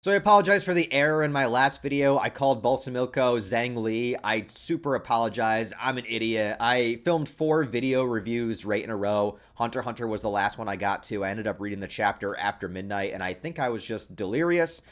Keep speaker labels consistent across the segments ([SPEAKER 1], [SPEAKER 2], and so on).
[SPEAKER 1] So I apologize for the error in my last video. I called Balsamilko Zhang Li. I super apologize. I'm an idiot. I filmed 4 video reviews right in a row. Hunter x Hunter was the last one I got to. I ended up reading the chapter after midnight, and I think I was just delirious,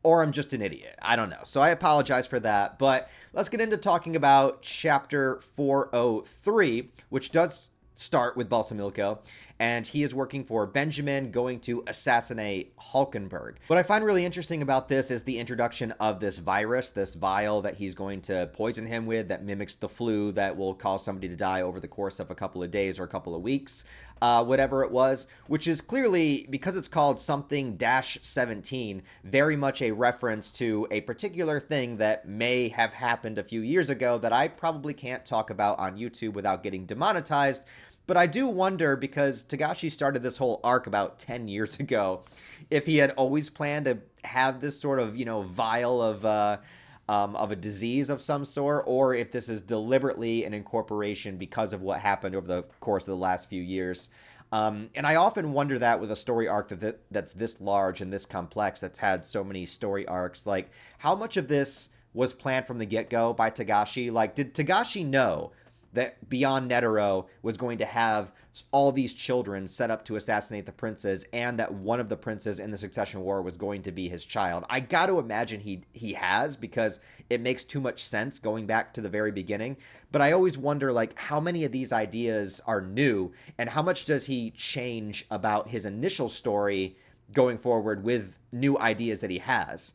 [SPEAKER 1] or I'm just an idiot. I don't know. So I apologize for that. But let's get into talking about chapter 403, which does start with Balsamilko, and he is working for Benjamin, going to assassinate Halkenburg. What I find really interesting about this is the introduction of this virus, this vial that he's going to poison him with that mimics the flu that will cause somebody to die over the course of a couple of days or a couple of weeks, whatever it was, which is clearly, because it's called something dash 17, very much a reference to a particular thing that may have happened a few years ago that I probably can't talk about on YouTube without getting demonetized. But I do wonder, because Togashi started this whole arc about 10 years ago, if he had always planned to have this sort of, vial of a disease of some sort, or if this is deliberately an incorporation because of what happened over the course of the last few years. And I often wonder that with a story arc that's this large and this complex, that's had so many story arcs, like how much of this was planned from the get-go by Togashi? Like, did Togashi know that Beyond Netero was going to have all these children set up to assassinate the princes, and that one of the princes in the Succession War was going to be his child? I got to imagine he has, because it makes too much sense going back to the very beginning. But I always wonder, like, how many of these ideas are new, and how much does he change about his initial story going forward with new ideas that he has?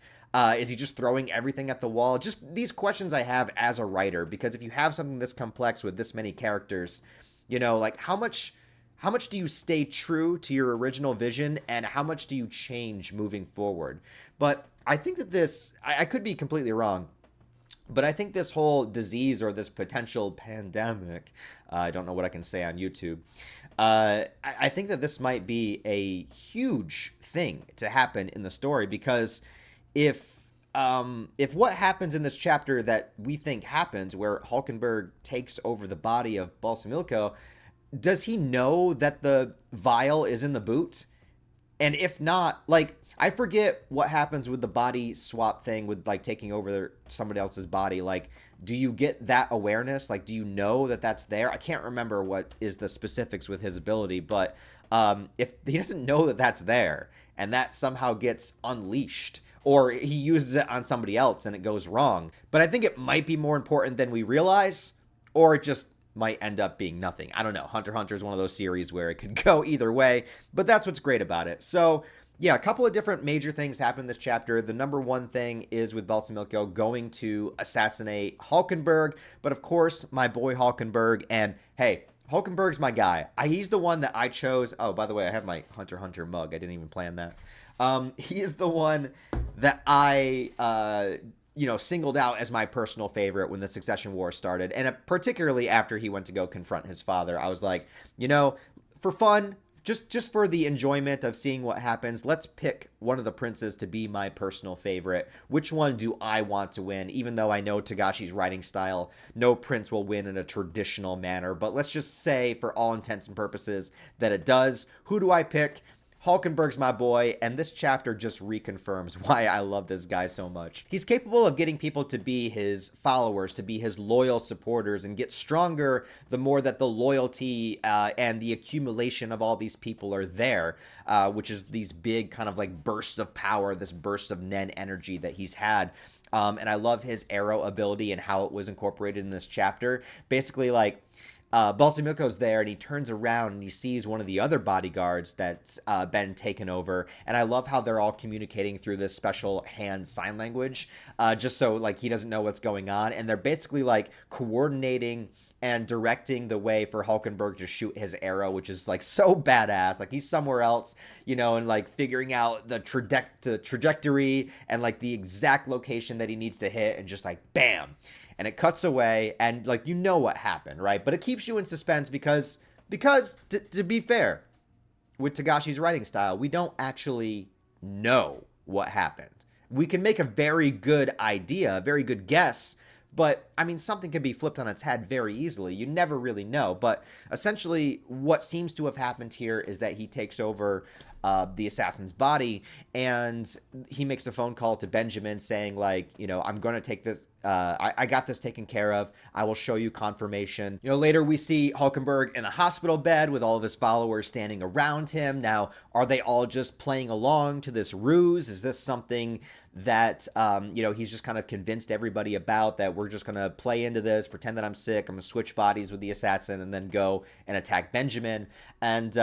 [SPEAKER 1] Is he just throwing everything at the wall? Just these questions I have as a writer, because if you have something this complex with this many characters, like how much do you stay true to your original vision, and how much do you change moving forward? But I think that I could be completely wrong, but I think this whole disease, or this potential pandemic, I don't know what I can say on YouTube, I think that this might be a huge thing to happen in the story, because if what happens in this chapter that we think happens, where Halkenburg takes over the body of Balsamilko, does he know that the vial is in the boot? And if not, like, I forget what happens with the body swap thing, with like taking over somebody else's body. Like, do you get that awareness? Like, do you know that that's there? I can't remember what is the specifics with his ability, but if he doesn't know that that's there, and that somehow gets unleashed, or he uses it on somebody else and it goes wrong. But I think it might be more important than we realize, or it just might end up being nothing. I don't know. Hunter x Hunter is one of those series where it could go either way, but that's what's great about it. So yeah, a couple of different major things happen in this chapter. The number one thing is with Balsamilko going to assassinate Halkenburg, but of course, my boy Halkenburg, and hey, Halkenburg's my guy. He's the one that I chose. Oh, by the way, I have my Hunter x Hunter mug. I didn't even plan that. He is the one that I, singled out as my personal favorite when the Succession War started. And particularly after he went to go confront his father, I was like, for fun, just for the enjoyment of seeing what happens, let's pick one of the princes to be my personal favorite. Which one do I want to win? Even though I know Togashi's writing style, no prince will win in a traditional manner. But let's just say, for all intents and purposes, that it does. Who do I pick? Halkenburg's my boy, and this chapter just reconfirms why I love this guy so much. He's capable of getting people to be his followers, to be his loyal supporters, and get stronger the more that the loyalty and the accumulation of all these people are there, which is these big kind of like bursts of power, this burst of Nen energy that he's had. And I love his arrow ability and how it was incorporated in this chapter. Basically, like, Balsamilko's there, and he turns around and he sees one of the other bodyguards that's been taken over, and I love how they're all communicating through this special hand sign language, just so like he doesn't know what's going on, and they're basically like coordinating and directing the way for Halkenburg to shoot his arrow, which is like so badass. Like, he's somewhere else, and like figuring out the trajectory and like the exact location that he needs to hit, and just like bam, and it cuts away, and like what happened, right? But it keeps you in suspense because to be fair, with Togashi's writing style, we don't actually know what happened. We can make a very good idea, a very good guess, but I mean, something could be flipped on its head very easily. You never really know. But essentially, what seems to have happened here is that he takes over the assassin's body, and he makes a phone call to Benjamin saying, like, you know, I'm going to take this, I got this taken care of. I will show you confirmation. You know, later we see Halkenburg in a hospital bed with all of his followers standing around him. Now, are they all just playing along to this ruse? Is this something that, you know, he's just kind of convinced everybody about, that we're just going to play into this, pretend that I'm sick, I'm going to switch bodies with the assassin, and then go and attack Benjamin. And,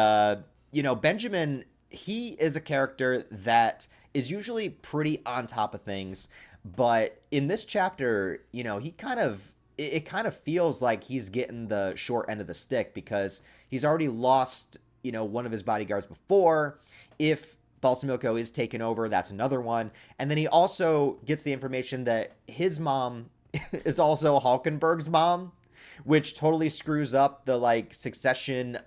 [SPEAKER 1] you know, Benjamin, he is a character that is usually pretty on top of things. But in this chapter, you know, he kind of, it kind of feels like he's getting the short end of the stick, because he's already lost, you know, one of his bodyguards before. If Balsamilko is taken over, that's another one. And then he also gets the information that his mom is also Halkenburg's mom, which totally screws up the, like, succession,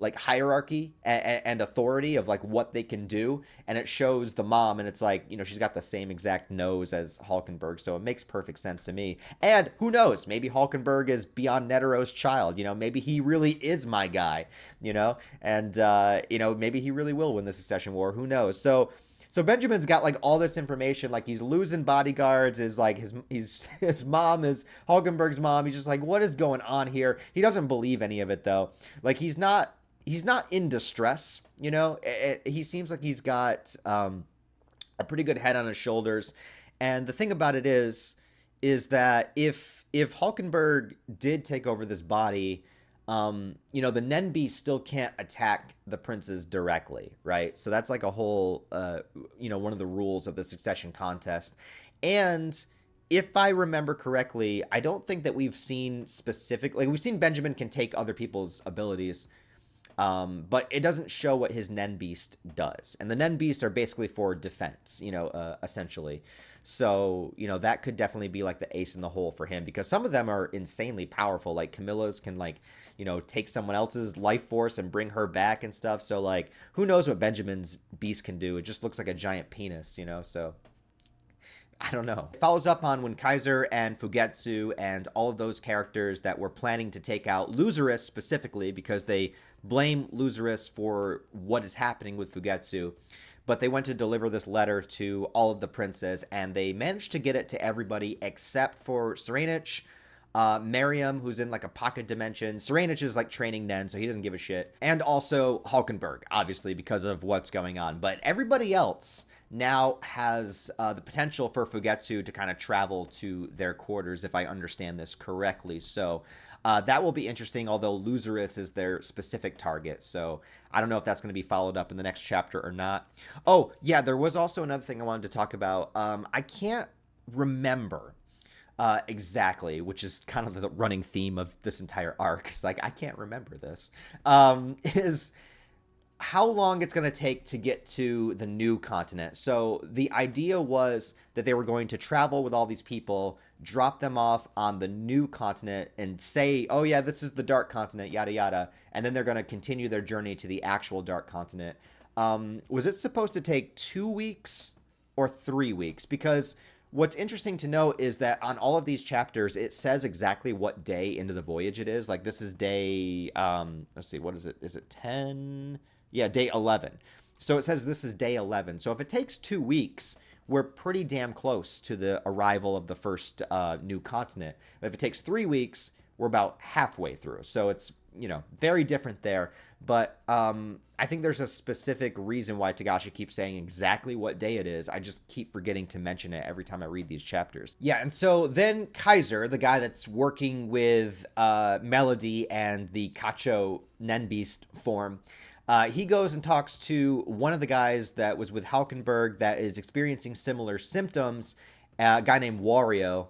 [SPEAKER 1] like, hierarchy and authority of, like, what they can do. And it shows the mom, and it's like, you know, she's got the same exact nose as Halkenburg, so it makes perfect sense to me. And who knows, maybe Halkenburg is Beyond Netero's child, you know, maybe he really is my guy, you know, and, you know, maybe he really will win the succession war, who knows. So Benjamin's got, like, all this information, like, he's losing bodyguards, his mom is Halkenburg's mom. He's just like, what is going on here? He doesn't believe any of it, though. Like, he's not in distress, you know? He seems like he's got a pretty good head on his shoulders. And the thing about it is that if Halkenburg did take over this body, you know, the Nenbi still can't attack the princes directly, right? So that's like a whole, you know, one of the rules of the succession contest. And if I remember correctly, I don't think that we've seen we've seen Benjamin can take other people's abilities, but it doesn't show what his Nen Beast does. And the Nen Beasts are basically for defense, you know, essentially. So, you know, that could definitely be like the ace in the hole for him, because some of them are insanely powerful. Like Camilla's can, like, you know, take someone else's life force and bring her back and stuff. So, like, who knows what Benjamin's beast can do? It just looks like a giant penis, you know, so I don't know. It follows up on when Kaiser and Fugetsu and all of those characters that were planning to take out Luzurus specifically, because they blame Luzurus for what is happening with Fugetsu. But they went to deliver this letter to all of the princes, and they managed to get it to everybody except for Serenich, Miriam, who's in like a pocket dimension. Serenich is like training Nen, so he doesn't give a shit. And also Halkenburg, obviously, because of what's going on. But everybody else now has the potential for Fugetsu to kind of travel to their quarters, if I understand this correctly. So that will be interesting, although Luzurus is their specific target. So I don't know if that's going to be followed up in the next chapter or not. Oh, yeah, there was also another thing I wanted to talk about. I can't remember exactly, which is kind of the running theme of this entire arc. It's like, I can't remember this. Is how long it's going to take to get to the new continent. So the idea was that they were going to travel with all these people, drop them off on the new continent and say, oh yeah, this is the dark continent, yada yada. And then they're going to continue their journey to the actual dark continent. Was it supposed to take 2 weeks or 3 weeks? Because what's interesting to note is that on all of these chapters, it says exactly what day into the voyage it is. Like, this is day, let's see, what is it? Is it 10? Yeah, day 11. So it says this is day 11. So if it takes 2 weeks, we're pretty damn close to the arrival of the first new continent. But if it takes 3 weeks, we're about halfway through. So it's, you know, very different there. But I think there's a specific reason why Togashi keeps saying exactly what day it is. I just keep forgetting to mention it every time I read these chapters. Yeah, and so then Kaiser, the guy that's working with Melody and the Kacho Nenbeast form, he goes and talks to one of the guys that was with Halkenburg that is experiencing similar symptoms, a guy named Wario.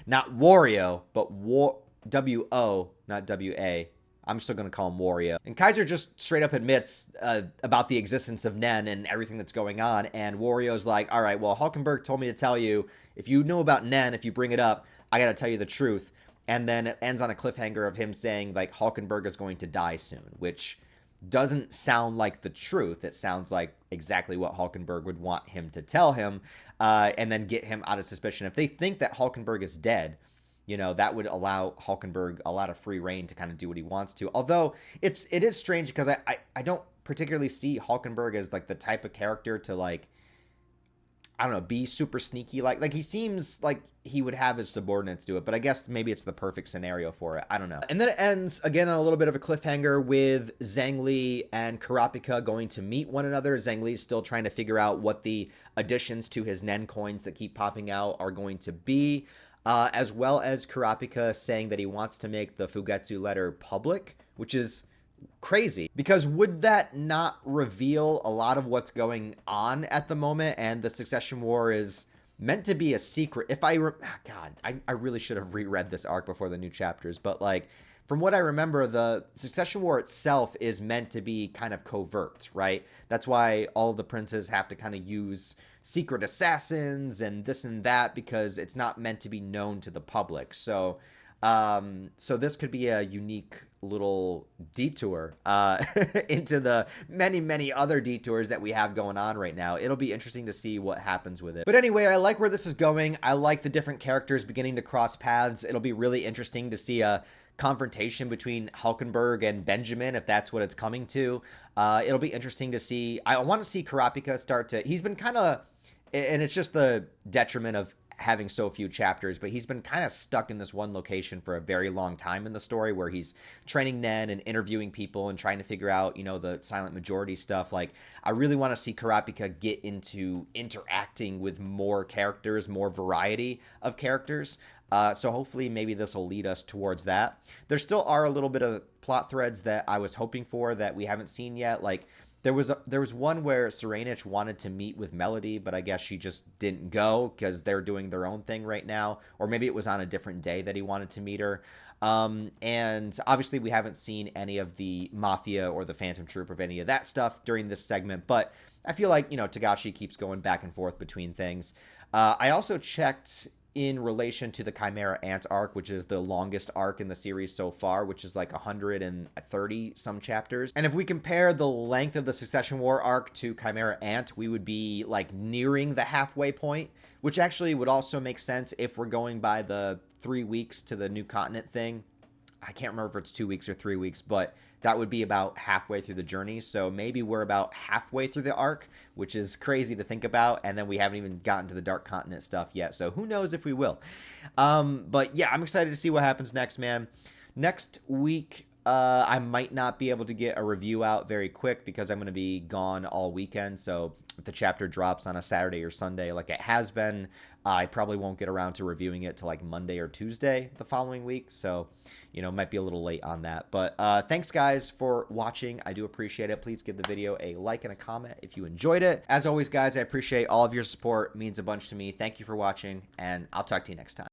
[SPEAKER 1] Not Wario, but W-O, not W-A. I'm still going to call him Wario. And Kaiser just straight up admits about the existence of Nen and everything that's going on. And Wario's like, all right, well, Halkenburg told me to tell you, if you know about Nen, if you bring it up, I got to tell you the truth. And then it ends on a cliffhanger of him saying, like, Halkenburg is going to die soon, which doesn't sound like the truth. It sounds like exactly what Halkenburg would want him to tell him, and then get him out of suspicion. If they think that Halkenburg is dead, you know, that would allow Halkenburg a lot of free reign to kind of do what he wants to. Although it is strange because I don't particularly see Halkenburg as like the type of character to like, I don't know, be super sneaky. Like he seems like he would have his subordinates do it, but I guess maybe it's the perfect scenario for it. I don't know. And then it ends again on a little bit of a cliffhanger with Zhang Li and Kurapika going to meet one another. Zhang Li is still trying to figure out what the additions to his Nen coins that keep popping out are going to be, as well as Kurapika saying that he wants to make the Fugetsu letter public, which is crazy, because would that not reveal a lot of what's going on at the moment? And the succession war is meant to be a secret. If I God, I really should have reread this arc before the new chapters, but like from what I remember, the succession war itself is meant to be kind of covert, right? That's why all of the princes have to kind of use secret assassins and this and that, because it's not meant to be known to the public. So so this could be a unique little detour into the many other detours that we have going on right now. It'll be interesting to see what happens with it. But anyway, I like where this is going. I like the different characters beginning to cross paths. It'll be really interesting to see a confrontation between Halkenburg and Benjamin, if that's what it's coming to. It'll be interesting to see. I want to see Kurapika start to, he's been kind of, and it's just the detriment of having so few chapters, but he's been kind of stuck in this one location for a very long time in the story, where he's training Nen and interviewing people and trying to figure out, you know, the silent majority stuff. Like, I really want to see Kurapika get into interacting with more characters, more variety of characters. So hopefully maybe this will lead us towards that. There still are a little bit of plot threads that I was hoping for that we haven't seen yet. Like, there was one where Serenich wanted to meet with Melody, but I guess she just didn't go because they're doing their own thing right now. Or maybe it was on a different day that he wanted to meet her. And obviously we haven't seen any of the Mafia or the Phantom Troop or any of that stuff during this segment. But I feel like, you know, Togashi keeps going back and forth between things. I also checked in relation to the Chimera Ant arc, which is the longest arc in the series so far, which is like 130 some chapters. And if we compare the length of the Succession War arc to Chimera Ant, we would be like nearing the halfway point, which actually would also make sense if we're going by the 3 weeks to the new continent thing. I can't remember if it's 2 weeks or 3 weeks, but that would be about halfway through the journey. So maybe we're about halfway through the arc, which is crazy to think about. And then we haven't even gotten to the Dark Continent stuff yet. So who knows if we will. But yeah, I'm excited to see what happens next, man. Next week, I might not be able to get a review out very quick because I'm going to be gone all weekend. So if the chapter drops on a Saturday or Sunday like it has been, I probably won't get around to reviewing it till like Monday or Tuesday the following week. So, you know, might be a little late on that. But thanks, guys, for watching. I do appreciate it. Please give the video a like and a comment if you enjoyed it. As always, guys, I appreciate all of your support. It means a bunch to me. Thank you for watching, and I'll talk to you next time.